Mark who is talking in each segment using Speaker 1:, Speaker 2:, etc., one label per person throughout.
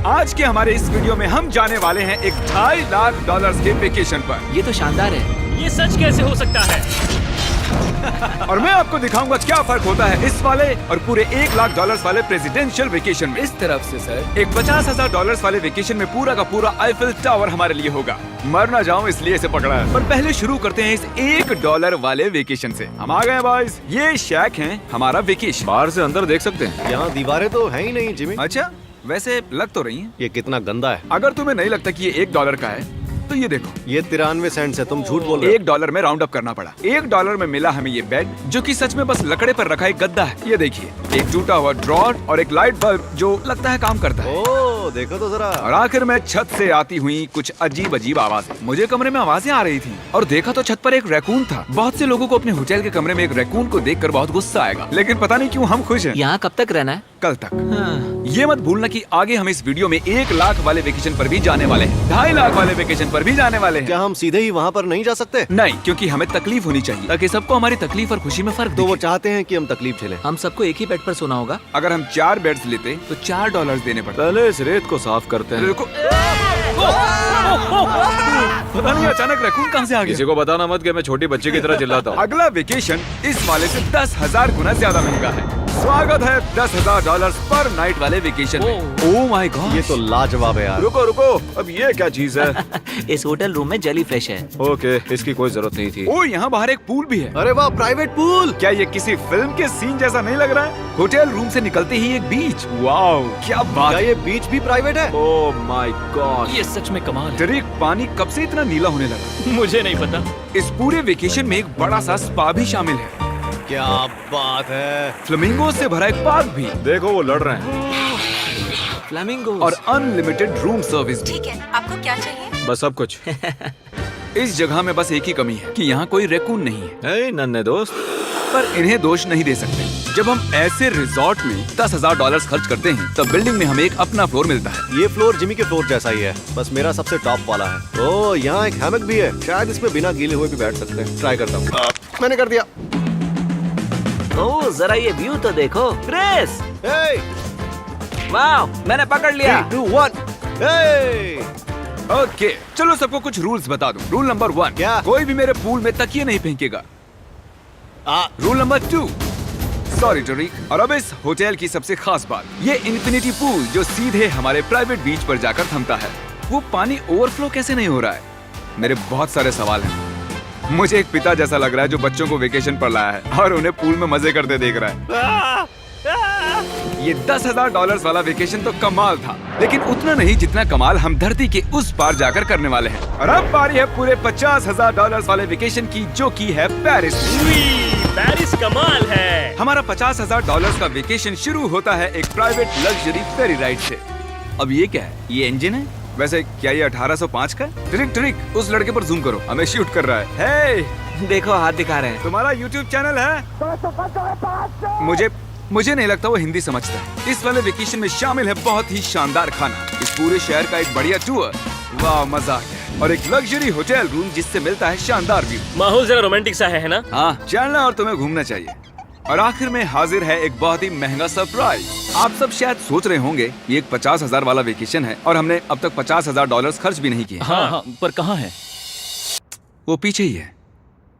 Speaker 1: आज के हमारे इस वीडियो में हम जाने वाले हैं एक $2.5 लाख के वेकेशन पर।
Speaker 2: ये तो शानदार है।
Speaker 3: ये सच कैसे हो सकता है?
Speaker 1: और मैं आपको दिखाऊंगा क्या फर्क होता है इस वाले और पूरे $1 लाख वाले प्रेसिडेंशियल वेकेशन में।
Speaker 2: इस तरफ से सर
Speaker 1: एक $50,000 वाले वेकेशन में पूरा का पूरा आईफिल टावर हमारे लिए होगा। मर ना जाऊं इसलिए इसे पकड़ा है। पर पहले शुरू करते हैं इस $1 वाले वेकेशन से। हम आ गए बॉयज। ये शैक है हमारा वेकेशन।
Speaker 4: बाहर से अंदर देख सकते हैं।
Speaker 5: यहाँ दीवारें तो है ही नहीं जिमी।
Speaker 1: अच्छा, वैसे लग तो रही हैं।
Speaker 5: ये कितना गंदा है।
Speaker 1: अगर तुम्हें नहीं लगता कि ये $1 का है तो ये देखो,
Speaker 5: ये 93 सेंट्स है। तुम झूठ बोल रहे हो।
Speaker 1: $1 में राउंड अप करना पड़ा। $1 में मिला हमें ये बेड, जो कि सच में बस लकड़े पर रखा एक गद्दा है। ये देखिए, एक टूटा हुआ ड्रॉर और एक लाइट बल्ब जो लगता है काम करता है।
Speaker 5: ओह, देखो तो जरा।
Speaker 1: और आखिर में छत से आती हुई कुछ अजीब अजीब आवाजें। मुझे कमरे में आवाजें आ रही थी और देखा तो छत पर एक रैकून था। बहुत से लोगों को अपने होटल के कमरे में एक रैकून को देखकर बहुत गुस्सा आएगा, लेकिन पता नहीं क्यों हम खुश हैं।
Speaker 2: यहाँ कब तक रहना है?
Speaker 1: कल तक। ये मत भूलना कि आगे हम इस वीडियो में $1 लाख वाले वेकेशन पर भी जाने वाले हैं, $2.5 लाख वाले वेकेशन पर भी जाने वाले हैं।
Speaker 5: क्या हम सीधे ही वहाँ पर नहीं जा सकते?
Speaker 1: नहीं, क्योंकि हमें तकलीफ होनी चाहिए ताकि सबको हमारी तकलीफ और खुशी में फर्क
Speaker 5: तो वो
Speaker 1: दिखे।
Speaker 5: चाहते हैं कि हम तकलीफ झेलें।
Speaker 2: हम सबको एक ही बेड पर सोना होगा।
Speaker 1: अगर हम 4 बेड्स लेते तो $4 देने पड़ते।
Speaker 4: पहले इस रेत को साफ करते हैं।
Speaker 1: देखो, पता नहीं अचानक रैकून कहाँ से आ
Speaker 4: किसी
Speaker 1: गया।
Speaker 4: को बताना मत कि मैं छोटी बच्चे की तरह चिल्लाता हूँ।
Speaker 1: अगला वेकेशन इस वाले से 10,000 गुना ज्यादा महंगा है। स्वागत है $10,000 पर नाइट वाले वेकेशन में। ओह माय गॉड,
Speaker 5: ये तो लाजवाब है यार।
Speaker 4: रुको रुको, अब ये क्या चीज है?
Speaker 2: इस होटल रूम में जेली फ्रेश है।
Speaker 4: ओके, इसकी कोई जरूरत नहीं थी।
Speaker 1: ओह यहाँ बाहर एक पूल भी है।
Speaker 5: अरे वाह, प्राइवेट पूल।
Speaker 1: क्या ये किसी फिल्म के सीन जैसा नहीं लग रहा है? होटल रूम से निकलते ही एक बीच। वाओ, क्या बात
Speaker 5: क्या
Speaker 1: है।
Speaker 5: ये बीच भी प्राइवेट है?
Speaker 4: ओह माय गॉड,
Speaker 3: ये सच में कमाल है।
Speaker 1: डरेक, पानी कब से इतना नीला होने लगा?
Speaker 3: मुझे नहीं पता।
Speaker 1: इस पूरे वेकेशन में एक बड़ा सा स्पा भी शामिल है।
Speaker 5: क्या बात है।
Speaker 1: फ्लेमिंगो से भरा एक पार्क भी
Speaker 4: देखो वो लड़ रहे हैं।
Speaker 2: फ्लेमिंगो
Speaker 1: और अनलिमिटेड रूम सर्विस भी।
Speaker 6: ठीक है, आपको क्या चाहिए?
Speaker 4: बस सब कुछ।
Speaker 1: इस जगह में बस एक ही कमी है कि यहाँ कोई रैकून नहीं है,
Speaker 4: हे नन्हे दोस्त,
Speaker 1: पर इन्हें दोष नहीं दे सकते। जब हम ऐसे रिजॉर्ट में $10,000 खर्च करते हैं तब बिल्डिंग में हमें एक अपना फ्लोर मिलता है।
Speaker 5: ये फ्लोर जिमी के फ्लोर जैसा ही है, बस मेरा सबसे टॉप वाला है। ओह, यहाँ एक हैमक भी है। शायद इसमें बिना गीले हुए भी बैठ सकते हैं। ट्राई करता हूँ। मैंने कर दिया।
Speaker 2: ओह, जरा ये व्यू तो देखो। क्रिस,
Speaker 5: Hey,
Speaker 2: वाह, मैंने पकड़ लिया।
Speaker 5: 3, 2, 1. Hey!
Speaker 1: ओके, चलो सबको कुछ रूल्स बता दूं। रूल नंबर 1,
Speaker 5: क्या?
Speaker 1: कोई भी मेरे पूल में तकिए नहीं फेंकेगा। रूल नंबर 2, सॉरी टरीक। और अब इस होटल की सबसे खास बात, ये इन्फिनिटी पूल जो सीधे हमारे प्राइवेट बीच पर जाकर थमता है। वो पानी ओवरफ्लो कैसे नहीं हो रहा है? मेरे बहुत सारे सवाल हैं। मुझे एक पिता जैसा लग रहा है जो बच्चों को वेकेशन पर लाया है और उन्हें पूल में मजे करते देख रहा है। ये $10,000 वाला वेकेशन तो कमाल था, लेकिन उतना नहीं जितना कमाल हम धरती के उस पार जाकर करने वाले हैं। और अब बारी है पूरे $50,000 वाले वेकेशन की, जो की है पेरिस।
Speaker 3: पेरिस कमाल है।
Speaker 1: हमारा $50,000 का वेकेशन शुरू होता है एक प्राइवेट लग्जरी फेरी राइड से। अब ये क्या है? ये इंजन है? वैसे क्या ये 1805 का है? ट्रिक ट्रिक, उस लड़के पर जूम करो, हमें शूट कर रहा है। हे,
Speaker 2: देखो हाथ दिखा रहे हैं।
Speaker 1: तुम्हारा YouTube चैनल है? मुझे नहीं लगता वो हिंदी समझता है। इस वाले वेकेशन में शामिल है बहुत ही शानदार खाना, इस पूरे शहर का एक बढ़िया टूर, वाह मजा आ गया, और एक लग्जरी होटल रूम जिससे मिलता है शानदार व्यू।
Speaker 3: माहौल जरा रोमांटिक सा है ना?
Speaker 1: हाँ, चलना और तुम्हें घूमना चाहिए। और आखिर में हाजिर है एक बहुत ही महंगा सरप्राइज। आप सब शायद सोच रहे होंगे ये एक 50,000 वाला वेकेशन है और हमने अब तक $50,000 खर्च भी नहीं किए।
Speaker 3: हाँ, पर कहाँ है?
Speaker 1: वो पीछे ही है।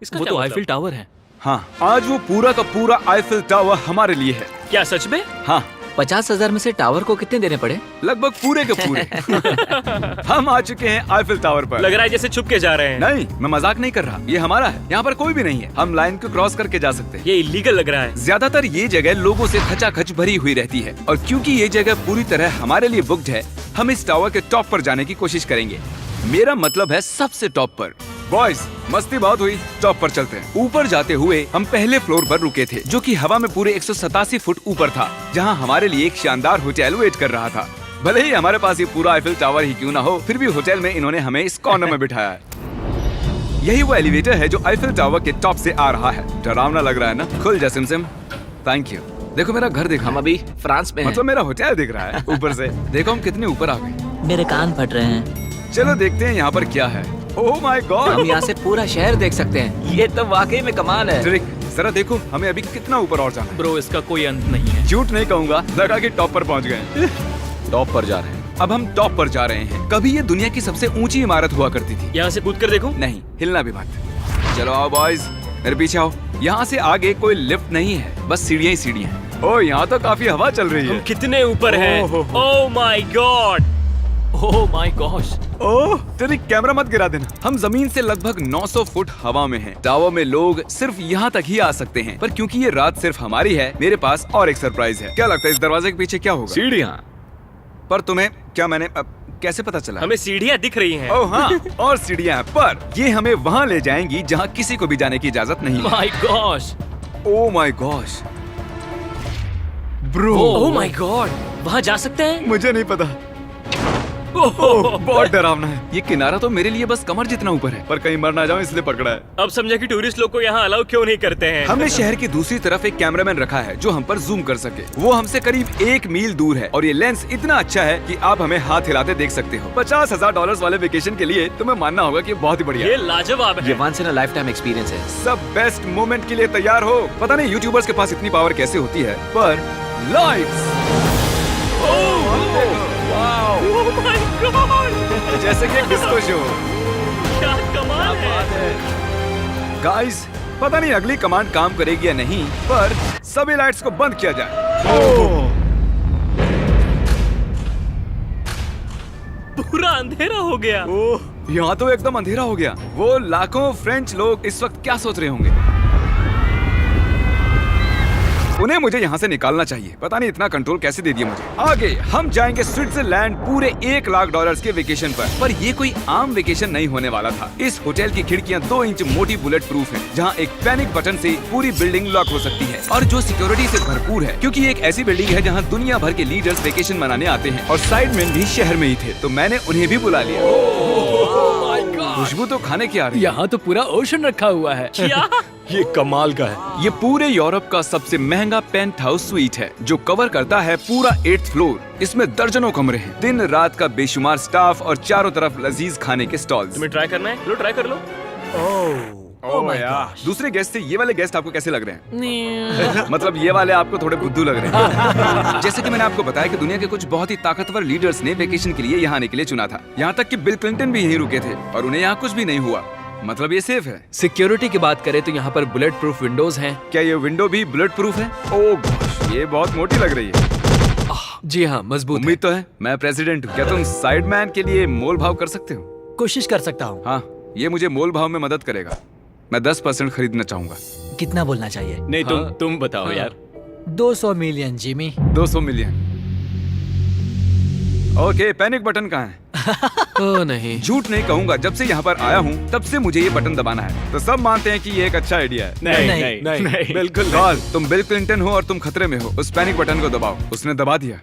Speaker 3: इसका वो तो आईफिल टावर है।
Speaker 1: हाँ, आज वो पूरा का पूरा आईफिल टावर हमारे लिए है।
Speaker 3: क्या सच में?
Speaker 1: हाँ,
Speaker 2: 50,000 में से टावर को कितने देने पड़े?
Speaker 1: लगभग पूरे के पूरे। हम आ चुके हैं आईफिल टावर पर।
Speaker 3: लग रहा है जैसे छुप के जा रहे हैं।
Speaker 1: नहीं, मैं मजाक नहीं कर रहा, ये हमारा है। यहाँ पर कोई भी नहीं है, हम लाइन को क्रॉस करके जा सकते हैं।
Speaker 3: ये इलीगल लग रहा है।
Speaker 1: ज्यादातर ये जगह लोगों से खचाखच भरी हुई रहती है, और क्योंकि ये जगह पूरी तरह हमारे लिए बुक्ड है, हम इस टावर के टॉप पर जाने की कोशिश करेंगे। मेरा मतलब है सबसे टॉप पर। बॉयज, मस्ती बहुत हुई, टॉप पर चलते हैं। ऊपर जाते हुए हम पहले फ्लोर पर रुके थे, जो कि हवा में पूरे 187 फुट ऊपर था, जहां हमारे लिए एक शानदार होटल वेट कर रहा था। भले ही हमारे पास ये पूरा आईफिल टावर ही क्यों ना हो, फिर भी होटल में इन्होंने हमें इस कॉर्नर में बिठाया है। यही वो एलिवेटर है जो आईफिल टावर के टॉप से आ रहा है। डरावना लग रहा है ना? खुल जा सिमसिम। Thank you. देखो मेरा घर दिख रहा
Speaker 2: हम
Speaker 1: है।
Speaker 2: अभी फ्रांस में हैं।
Speaker 1: मतलब मेरा होटल दिख रहा है ऊपर से। देखो हम कितने ऊपर आ गए।
Speaker 2: मेरे कान फट रहे हैं।
Speaker 1: चलो देखते हैं यहाँ पर क्या है। ओह माय
Speaker 2: हम
Speaker 1: गॉड,
Speaker 2: यहाँ से पूरा शहर देख सकते हैं। ये तो वाकई में कमाल है।
Speaker 1: ट्रिक, जरा देखो हमें अभी कितना ऊपर और जाना है।
Speaker 3: ब्रो, इसका कोई अंत नहीं है।
Speaker 1: झूठ नहीं कहूंगा, लगा कि टॉप पर पहुंच गए।
Speaker 4: टॉप पर जा रहे हैं।
Speaker 1: अब हम टॉप पर जा रहे हैं। कभी ये दुनिया की सबसे ऊंची इमारत हुआ करती थी।
Speaker 3: यहाँ से कूद कर देखो।
Speaker 1: नहीं, हिलना भी मत। चलो आओ बॉयज, मेरे पीछे आओ। यहाँ से आगे कोई लिफ्ट नहीं है, बस सीढ़ियाँ ही सीढ़ियाँ हैं। ओह, यहाँ तो काफी हवा चल रही है।
Speaker 3: हम कितने ऊपर हैं?
Speaker 1: Oh.
Speaker 3: Oh my God. Oh my gosh.
Speaker 1: Oh, तेरी कैमरा मत गिरा देना। हम जमीन से लगभग 900 फुट हवा में हैं। टावर में लोग सिर्फ यहाँ तक ही आ सकते हैं, पर क्योंकि ये रात सिर्फ हमारी है, मेरे पास और एक सरप्राइज है। क्या लगता है इस दरवाजे के पीछे क्या होगा?
Speaker 4: सीढ़ियाँ।
Speaker 1: पर तुम्हें क्या मैंने कैसे पता चला?
Speaker 3: हमें सीढ़ियाँ दिख रही हैं।
Speaker 1: ओह हाँ, और सीढ़ियाँ हैं, पर ये हमें वहाँ ले जाएंगी जहाँ किसी को भी जाने की इजाजत नहीं है।
Speaker 3: My gosh.
Speaker 1: Oh my gosh bro.
Speaker 3: Oh my God, वहाँ जा सकते हैं?
Speaker 1: मुझे नहीं पता। ओह, बहुत डरावना है। ये किनारा तो मेरे लिए बस कमर जितना ऊपर है, पर कहीं मर ना जाऊं इसलिए पकड़ा है।
Speaker 3: अब समझा कि टूरिस्ट लोग को यहाँ अलाउ क्यों नहीं करते हैं।
Speaker 1: हमने शहर की दूसरी तरफ एक कैमरामैन रखा है जो हम पर जूम कर सके। वो हमसे करीब 1 मील दूर है और ये लेंस इतना अच्छा है कि आप हमें हाथ हिलाते देख सकते हो। $50,000 वाले वेकेशन के लिए तुम्हें मानना होगा कि बहुत ही बढ़िया
Speaker 3: ये
Speaker 1: है।
Speaker 3: लाजवाब
Speaker 4: ये
Speaker 3: है।
Speaker 4: Once in a lifetime experience है।
Speaker 1: सब बेस्ट मोमेंट के लिए तैयार हो। पता नहीं यूट्यूबर्स के पास इतनी पावर कैसे होती है, पर लाइट्स
Speaker 3: ओह माय गॉड,
Speaker 1: जैसे कि एक डिस्को शो।
Speaker 3: क्या कमाल है।
Speaker 1: गाइस, पता नहीं अगली कमांड काम करेगी या नहीं, पर सभी लाइट्स को बंद किया जाए।
Speaker 3: पूरा अंधेरा हो गया।
Speaker 1: ओह, यहाँ तो एकदम अंधेरा हो गया। वो लाखों फ्रेंच लोग इस वक्त क्या सोच रहे होंगे? उन्हें मुझे यहाँ से निकालना चाहिए। पता नहीं इतना कंट्रोल कैसे दे दिया मुझे। आगे हम जाएंगे स्विट्जरलैंड पूरे $1,00,000 के वेकेशन पर ये कोई आम वेकेशन नहीं होने वाला था। इस होटल की खिड़कियाँ 2 इंच मोटी बुलेट प्रूफ है, जहाँ एक पैनिक बटन से पूरी बिल्डिंग लॉक हो सकती है, और जो सिक्योरिटी से भरपूर है, क्योंकि ये एक ऐसी बिल्डिंग है जहाँ दुनिया भर के लीडर्स वेकेशन मनाने आते हैं। और साइडमैन भी शहर में ही थे, तो मैंने उन्हें भी बुला लिया। खुशबू तो खाने की आ रही है।
Speaker 6: यहाँ तो पूरा ओशन रखा हुआ है।
Speaker 3: क्या?
Speaker 6: ये कमाल का है।
Speaker 1: ये पूरे यूरोप का सबसे महंगा पेंट हाउस स्वीट है, जो कवर करता है पूरा 8th फ्लोर। इसमें दर्जनों कमरे हैं, दिन रात का बेशुमार स्टाफ और चारों तरफ लजीज खाने के स्टॉल्स।
Speaker 3: तुम्हें ट्राई करना है? लो ट्राई कर लो।
Speaker 6: Oh my God.
Speaker 1: दूसरे गेस्ट से ये वाले गेस्ट आपको कैसे लग रहे हैं? मतलब ये वाले आपको थोड़े बुद्धू लग रहे हैं। जैसे कि मैंने आपको बताया कि दुनिया के कुछ बहुत ही ताकतवर लीडर्स ने वेकेशन के लिए यहाँ आने के लिए चुना था। यहाँ तक कि बिल क्लिंटन भी यहीं रुके थे और उन्हें यहाँ कुछ भी नहीं हुआ। मतलब ये सेफ है।
Speaker 6: सिक्योरिटी की बात करें तो यहाँ पर बुलेट प्रूफ विंडोज हैं।
Speaker 1: क्या ये विंडो भी बुलेट प्रूफ है? ओह gosh, ये बहुत मोटी लग रही है।
Speaker 6: जी हाँ, मजबूत है।
Speaker 1: उम्मीद तो है। मैं प्रेसिडेंट हूँ, क्या तुम साइडमैन के लिए मोल भाव कर सकते हो?
Speaker 6: कोशिश कर सकता हूँ।
Speaker 1: हाँ, ये मुझे मोल भाव में मदद करेगा। मैं 10% खरीदना चाहूंगा।
Speaker 7: कितना बोलना चाहिए?
Speaker 3: नहीं, तुम बताओ यार।
Speaker 7: 200 million Jimmy.
Speaker 1: 200 million. Okay, panic button कहाँ है?
Speaker 6: ओह नहीं।
Speaker 1: झूठ नहीं कहूंगा, जब से यहाँ पर आया हूँ तब से मुझे ये बटन दबाना है, तो सब मानते हैं कि ये एक अच्छा आइडिया है।
Speaker 6: नहीं।
Speaker 1: बिल्कुल नहीं। तुम बिल क्लिंटन हो और तुम खतरे में हो। उस पैनिक बटन को दबाओ। उसने दबा दिया।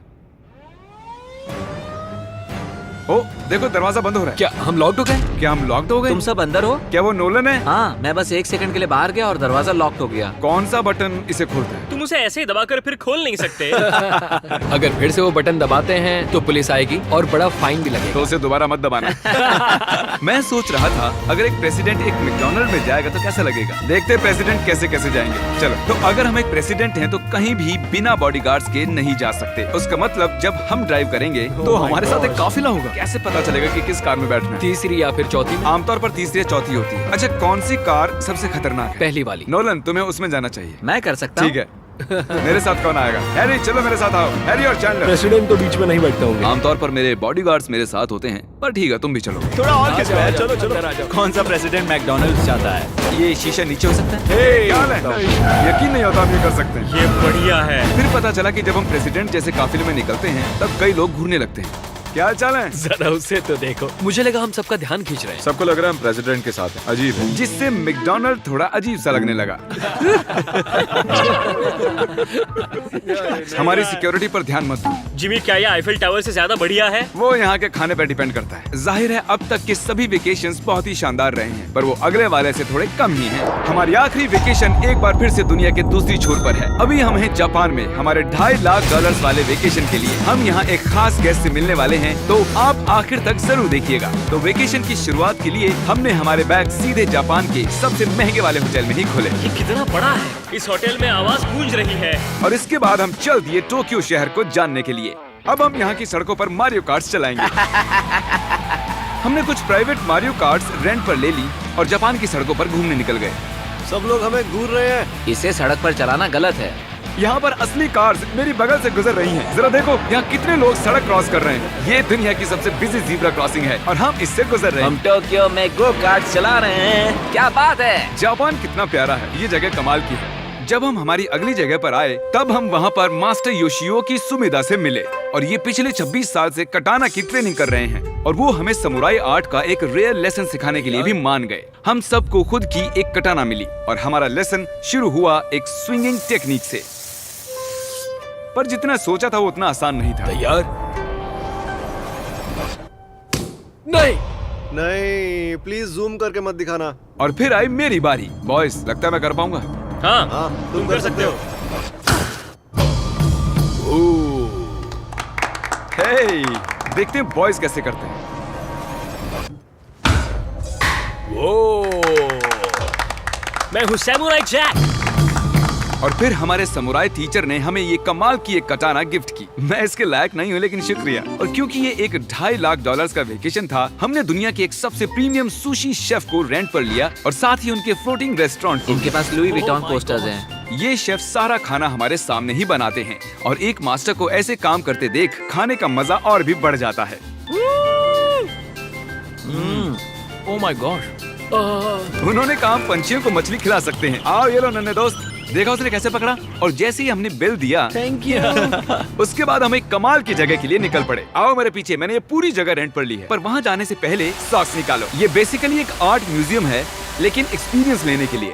Speaker 1: ओ, देखो दरवाजा बंद हो रहा है।
Speaker 6: क्या हम लॉक्ड हो गए?
Speaker 1: क्या हम लॉक्ड हो गए?
Speaker 2: तुम सब अंदर हो?
Speaker 1: क्या वो नोलन है?
Speaker 2: हाँ, मैं बस 1 सेकंड के लिए बाहर गया और दरवाजा लॉक हो गया।
Speaker 1: कौन सा बटन इसे खोलता है?
Speaker 3: तुम उसे ऐसे ही दबाकर फिर खोल नहीं सकते।
Speaker 6: अगर फिर से वो बटन दबाते हैं तो पुलिस आएगी और बड़ा फाइन भी लगेगा।
Speaker 1: तो उसे दोबारा मत दबाना। मैं सोच रहा था अगर एक प्रेसिडेंट एक मैकडॉनल्ड में जाएगा तो कैसा लगेगा। देखते हैं प्रेसिडेंट कैसे कैसे जाएंगे। चलो, तो अगर हम एक प्रेसिडेंट हैं तो कहीं भी बिना बॉडीगार्ड्स के नहीं जा सकते। उसका मतलब जब हम ड्राइव करेंगे तो हमारे साथ एक काफिला होगा। कैसे पता चलेगा कि किस कार में बैठना है?
Speaker 6: तीसरी या फिर चौथी में?
Speaker 1: आमतौर पर तीसरी या चौथी होती है। अच्छा, कौन सी कार सबसे खतरनाक है?
Speaker 6: पहली वाली।
Speaker 1: नोलन, तुम्हें उसमें जाना चाहिए।
Speaker 2: मैं कर सकता हूँ।
Speaker 1: ठीक है। मेरे साथ कौन आएगा? हैरी, चलो मेरे साथ आओ। हैरी और चैंडलर।
Speaker 6: प्रेसिडेंट तो बीच में नहीं बैठते होंगे।
Speaker 1: आमतौर पर मेरे बॉडीगार्ड्स मेरे साथ होते हैं, पर ठीक है, तुम भी चलो।
Speaker 4: थोड़ा और खिंचो है। चलो चलो। कौन सा प्रेसिडेंट मैकडॉनल्ड्स चाहता है?
Speaker 1: ये शीशा नीचे हो सकता है? क्या है? यकीन नहीं होता हम ये कर सकते हैं।
Speaker 3: ये बढ़िया है।
Speaker 1: फिर पता चला कि जब हम प्रेसिडेंट जैसे काफिले में निकलते हैं तब कई लोग घूरने लगते हैं। क्या हाल चाल है?
Speaker 6: जरा उसे तो देखो। मुझे लगा हम सबका ध्यान खींच रहे हैं।
Speaker 4: सबको लग रहा है हम प्रेसिडेंट के साथ हैं। अजीब है।
Speaker 1: जिससे मैकडॉनल्ड थोड़ा अजीब सा लगने लगा। हमारी सिक्योरिटी पर ध्यान मत दो।
Speaker 3: जिमी, क्या ये आईफिल टावर से ज्यादा बढ़िया है?
Speaker 1: वो यहाँ के खाने पर डिपेंड करता है। जाहिर है अब तक के सभी वेकेशंस बहुत ही शानदार रहे हैं, पर वो अगले वाले से थोड़े कम ही हैं। हमारी आखिरी वेकेशन एक बार फिर से दुनिया के दूसरी छोर पर है। अभी हम हैं जापान में, हमारे $2.5 वाले वेकेशन के लिए। हम यहाँ एक खास गेस्ट से मिलने वाले हैं, तो आप आखिर तक जरूर देखिएगा। तो वेकेशन की शुरुआत के लिए हमने हमारे बैग सीधे जापान के सबसे महंगे वाले होटल में ही खोले।
Speaker 3: ये कितना बड़ा है। इस होटल में आवाज गूंज रही है।
Speaker 1: और इसके बाद हम चल दिए टोक्यो शहर को जानने के लिए। अब हम यहाँ की सड़कों पर मारियो कार्ट्स चलाएंगे। हमने कुछ प्राइवेट मारियो कार्ट्स रेंट पर ले ली और जापान की सड़कों पर घूमने निकल गए।
Speaker 5: सब लोग हमें घूर रहे हैं।
Speaker 2: इसे सड़क पर चलाना गलत है।
Speaker 1: यहाँ पर असली कार्स मेरी बगल से गुजर रही हैं। जरा देखो यहाँ कितने लोग सड़क क्रॉस कर रहे हैं। ये दुनिया की सबसे बिजी ज़ीब्रा क्रॉसिंग है और हम इससे गुजर रहे
Speaker 2: हम
Speaker 1: हैं।
Speaker 2: टोक्यो में गो कार्ट चला रहे हैं। क्या बात है।
Speaker 1: जापान कितना प्यारा है, ये जगह कमाल की है। जब हम हमारी अगली जगह पर आए तब हम वहाँ पर मास्टर योशिओकी सुमिदा से मिले और ये पिछले 26 साल से कटाना की ट्रेनिंग कर रहे हैं और वो हमें समुराई आर्ट का एक रेयर लेसन सिखाने के लिए भी मान गए। हम सबको खुद की एक कटाना मिली और हमारा लेसन शुरू हुआ एक स्विंगिंग टेक्निक से। पर जितना सोचा था वो उतना आसान नहीं था।
Speaker 6: तैयार? नहीं।
Speaker 5: नहीं, प्लीज जूम करके मत दिखाना।
Speaker 1: और फिर आई मेरी बारी। बॉयज, लगता है मैं कर पाऊंगा।
Speaker 3: हाँ,
Speaker 5: हाँ, तुम कर सकते हो।
Speaker 1: हे, देखते हैं बॉयज कैसे करते हैं।
Speaker 3: मैं हूँ सैमुराई जैक।
Speaker 1: और फिर हमारे समुराई टीचर ने हमें ये कमाल की एक कटाना गिफ्ट की। मैं इसके लायक नहीं हूँ लेकिन शुक्रिया। और क्योंकि ये एक $2.5 लाख का वेकेशन था, हमने दुनिया के एक सबसे प्रीमियम सुशी शेफ को रेंट पर लिया और साथ ही उनके फ्लोटिंग रेस्टोरेंट को।
Speaker 2: इनके पास लुई विटॉन पोस्टर्स हैं।
Speaker 1: ये शेफ सारा खाना हमारे सामने ही बनाते हैं और एक मास्टर को ऐसे काम करते देख खाने का मजा और भी बढ़ जाता है।
Speaker 6: ओह माय गॉड।
Speaker 1: उन्होंने कहा पंछियों को मछली खिला सकते हैं। आओ ये लो नन्हे दोस्त। देखा उसने कैसे पकड़ा। और जैसे ही हमने बिल दिया,
Speaker 2: थैंक यू।
Speaker 1: उसके बाद हम एक कमाल की जगह के लिए निकल पड़े। आओ मेरे पीछे, मैंने ये पूरी जगह रेंट पर ली है। पर वहाँ जाने से पहले सॉक्स निकालो। ये बेसिकली एक आर्ट म्यूजियम है लेकिन एक्सपीरियंस लेने के लिए।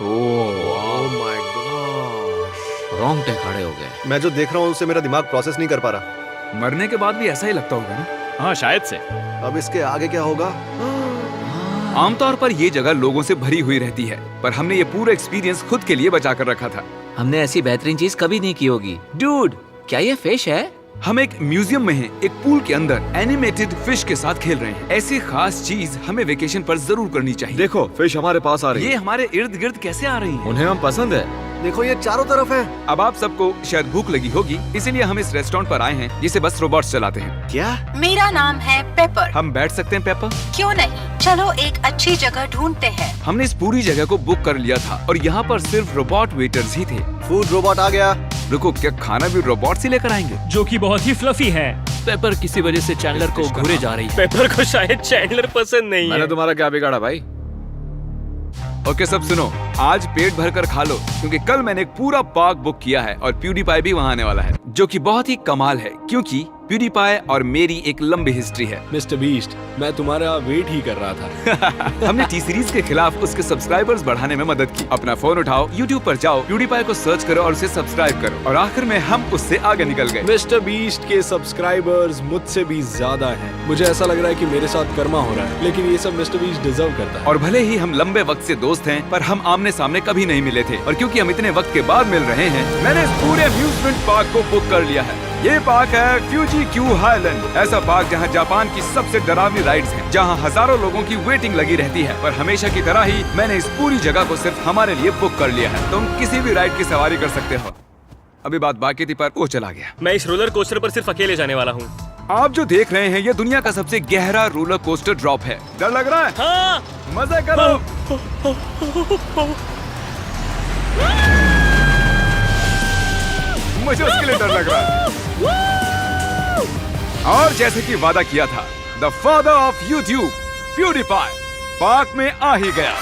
Speaker 5: ओह माय गॉड,
Speaker 2: रोंगटे खड़े हो गए।
Speaker 5: मैं जो देख रहा हूँ उससे मेरा दिमाग प्रोसेस नहीं कर पा रहा।
Speaker 1: मरने के बाद भी ऐसा ही लगता होगा ना।
Speaker 3: हाँ, शायद से।
Speaker 5: अब इसके आगे क्या होगा?
Speaker 1: आमतौर पर ये जगह लोगों से भरी हुई रहती है, पर हमने ये पूरा एक्सपीरियंस खुद के लिए बचा कर रखा था।
Speaker 2: हमने ऐसी बेहतरीन चीज कभी नहीं की होगी। डूड, क्या ये फिश है?
Speaker 1: हम एक म्यूजियम में हैं, एक पूल के अंदर एनिमेटेड फिश के साथ खेल रहे हैं। ऐसी खास चीज हमें वेकेशन पर जरूर करनी चाहिए।
Speaker 5: देखो, फिश हमारे पास आ रही
Speaker 1: ये
Speaker 5: है।
Speaker 1: हमारे इर्द गिर्द कैसे आ रही हैं?
Speaker 6: उन्हें हम पसंद है।
Speaker 5: देखो, ये चारों तरफ है।
Speaker 1: अब आप सबको शायद भूख लगी होगी, इसीलिए हम इस रेस्टोरेंट पर आए हैं जिसे बस रोबोट्स चलाते हैं।
Speaker 5: क्या?
Speaker 8: मेरा नाम है पेपर।
Speaker 1: हम बैठ सकते हैं पेपर?
Speaker 8: क्यों नहीं, चलो एक अच्छी जगह ढूंढते हैं।
Speaker 1: हमने इस पूरी जगह को बुक कर लिया था और यहाँ पर सिर्फ रोबोट वेटर्स ही थे।
Speaker 5: फूड रोबोट आ गया।
Speaker 1: रुको, क्या खाना भी रोबोट से लेकर आएंगे?
Speaker 3: जो कि बहुत ही फ्लफी है।
Speaker 6: पेपर किसी वजह से चैंडलर को घूरे जा रही है।
Speaker 3: पेपर को शायद चैंडलर पसंद नहीं है।
Speaker 1: तुम्हारा क्या बिगाड़ा भाई? ओके, सब सुनो, आज पेट भर कर खा लो क्योंकि कल मैंने एक पूरा पार्क बुक किया है और प्यूडीपाई भी वहाँ आने वाला है, जो कि बहुत ही कमाल है क्योंकि प्यूडीपाई और मेरी एक लंबी हिस्ट्री है।
Speaker 4: मिस्टर बीस्ट, मैं तुम्हारा वेट ही कर रहा था।
Speaker 1: हमने टी सीरीज के खिलाफ उसके सब्सक्राइबर्स बढ़ाने में मदद की। अपना फोन उठाओ, YouTube पर जाओ, प्यूडीपाई को सर्च करो और उसे सब्सक्राइब करो और आखिर में हम उससे आगे निकल गए।
Speaker 4: मिस्टर बीस्ट के सब्सक्राइबर्स मुझसे भी ज्यादा हैं। मुझे ऐसा लग रहा है कि मेरे साथ कर्मा हो रहा है, लेकिन ये सब मिस्टर बीस्ट डिजर्व करता है।
Speaker 1: और भले ही हम लंबे वक्त से दोस्त हैं, पर हम आमने सामने कभी नहीं मिले थे और क्योंकि हम इतने वक्त के बाद मिल रहे हैं, मैंने इस पूरे अम्यूजमेंट पार्क को बुक कर लिया है। ये पार्क है फ्यूजी क्यू हाईलैंड, ऐसा पार्क जहाँ जापान की सबसे डरावनी राइड्स हैं, जहाँ हजारों लोगों की वेटिंग लगी रहती है। पर हमेशा की तरह ही मैंने इस पूरी जगह को सिर्फ हमारे लिए बुक कर लिया है। तुम किसी भी राइड की सवारी कर सकते हो। अभी बात बाकी थी पर वो चला गया।
Speaker 3: मैं इस रोलर कोस्टर पर सिर्फ अकेले जाने वाला हूँ।
Speaker 1: आप जो देख रहे हैं ये दुनिया का सबसे गहरा रोलर कोस्टर ड्रॉप है। डर लग रहा है?
Speaker 3: हाँ।
Speaker 1: मजे करो। मुझे उसके लिए डर लग रहा है। और जैसे कि वादा किया था, the father of YouTube PewDiePie park में आ ही गया।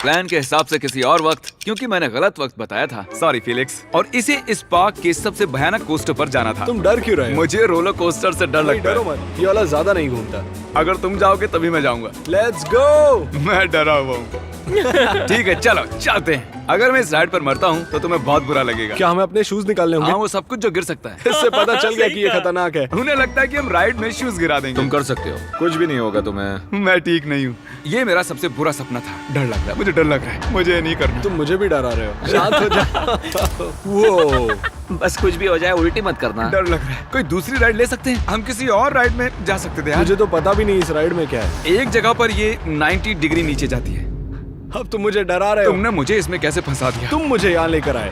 Speaker 1: प्लान के हिसाब से किसी और वक्त, क्योंकि मैंने गलत वक्त बताया था, सॉरी फिलिक्स। और इसे इस पार्क के सबसे भयानक कोस्टर पर जाना था।
Speaker 4: तुम डर क्यों रहे हो?
Speaker 1: मुझे रोलर कोस्टर से डर लगता
Speaker 4: डरो
Speaker 1: है।
Speaker 4: मत, ये वाला ज्यादा नहीं घूमता।
Speaker 1: अगर तुम जाओगे तभी मैं जाऊंगा।
Speaker 4: Let's go.
Speaker 1: मैं डरा हुआ हूँ। ठीक है, चलो चलते हैं। अगर मैं इस राइड पर मरता हूँ तो तुम्हें बहुत बुरा लगेगा।
Speaker 4: क्या हमें अपने शूज निकालने होंगे?
Speaker 1: हाँ, वो सब कुछ जो गिर सकता है।
Speaker 4: इससे पता चल गया कि ये
Speaker 3: सही
Speaker 4: खतरनाक है।
Speaker 1: उन्हें लगता है कि हम राइड में शूज गिरा देंगे।
Speaker 6: तुम कर सकते हो, कुछ भी नहीं होगा तुम्हें।
Speaker 1: मैं ठीक नहीं हूँ। ये मेरा सबसे बुरा सपना था। डर लग रहा है, मुझे डर लग रहा है। मुझे ये नहीं करना।
Speaker 4: तुम मुझे भी डरा रहे हो। शांत हो जा।
Speaker 2: वो बस कुछ भी हो जाए उल्टी मत करना।
Speaker 1: डर लग रहा है। कोई दूसरी राइड ले सकते हैं? हम किसी और राइड में जा सकते थे यार।
Speaker 4: मुझे तो पता भी नहीं इस राइड में क्या है।
Speaker 1: एक जगह पर ये 90 डिग्री नीचे जाती है।
Speaker 4: अब तुम मुझे डरा रहे हो।
Speaker 1: तुमने मुझे इसमें कैसे फंसा दिया?
Speaker 4: तुम मुझे यहाँ लेकर आए।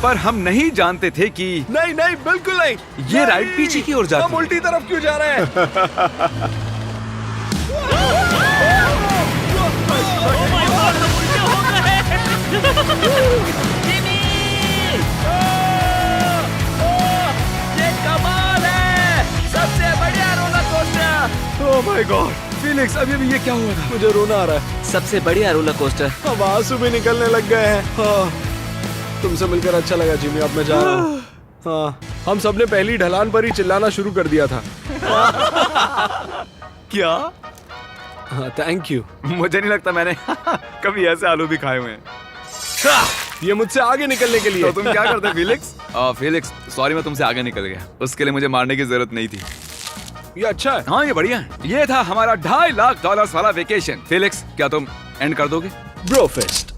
Speaker 1: पर हम नहीं जानते थे कि
Speaker 4: नहीं नहीं बिल्कुल नहीं।
Speaker 1: ये राइड पीछे की ओर जाती
Speaker 4: हम
Speaker 1: है।
Speaker 4: उल्टी तरफ क्यों जा रहे हैं?
Speaker 1: ओह माय गॉड फिलिक्स, अभी भी ये क्या हुआ था?
Speaker 4: मुझे रोना आ रहा है।
Speaker 2: सबसे बढ़िया रोलर कोस्टर।
Speaker 4: अब आंसू भी निकलने लग गए हैं। हाँ, तुमसे मिलकर अच्छा लगा जिमी। अब मैं जा रहा हूँ। हाँ, हम सबने पहली ढलान पर ही चिल्लाना शुरू कर दिया था।
Speaker 1: क्या?
Speaker 4: हाँ, थैंक यू।
Speaker 1: मुझे नहीं लगता मैंने कभी ऐसे आलू भी खाए हुए हैं।
Speaker 4: ये मुझसे आगे निकलने के लिए।
Speaker 1: तो तुम क्या करते फिलिक्स? फिलिक्स सॉरी, मैं तुमसे आगे निकल गया। उसके लिए मुझे मारने की जरूरत नहीं थी।
Speaker 4: ये अच्छा है।
Speaker 1: हाँ ये बढ़िया है। ये था हमारा $2.5 लाख वाला वेकेशन। फिलिक्स, क्या तुम एंड कर दोगे?
Speaker 4: Bro fest.